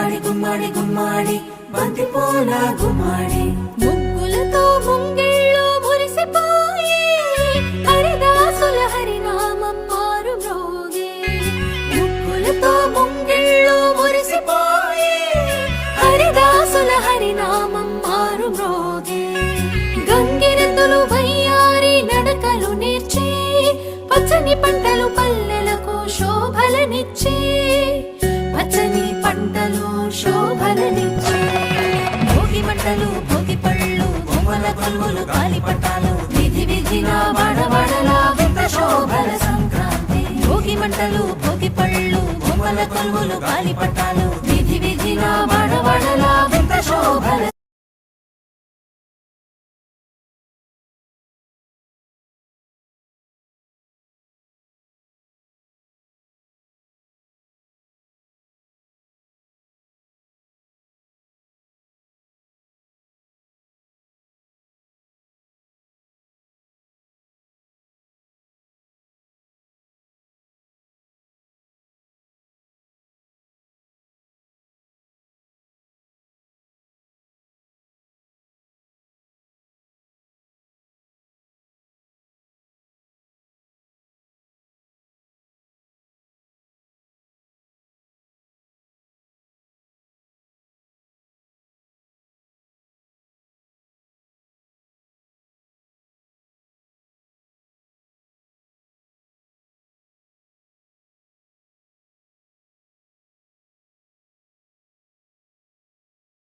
గుమ్మాడి గుమ్మాడి గుమ్మాడి బంతి పూల గుమ్మాడి ముగ్గులతో ముంగిళ్ళు మురిసిపోయి హరిదాసుల హరినామం మారు మ్రోగే ముగ్గులతో ముంగిళ్ళు మురిసిపోయి హరిదాసుల హరినామం మారు మ్రోగే గంగిరెద్దులు వయ్యారి నడకలు నేర్చి పచ్చని పంటలు పల్లెలకు శోభలనిచ్చి పచ్చని పంటలు శోభలనిచ్చి భోగి మంటలు భోగి పళ్ళు బొమ్మల కొలువులు గాలిపటాలు విధి విధిన వాడవాడలా వింత శోభల సంక్రాంతి భోగి మంటలు భోగి పళ్ళు బొమ్మల కొలువులు గాలిపటాలు విధి విధిన వాడవాడలా వింత శోభల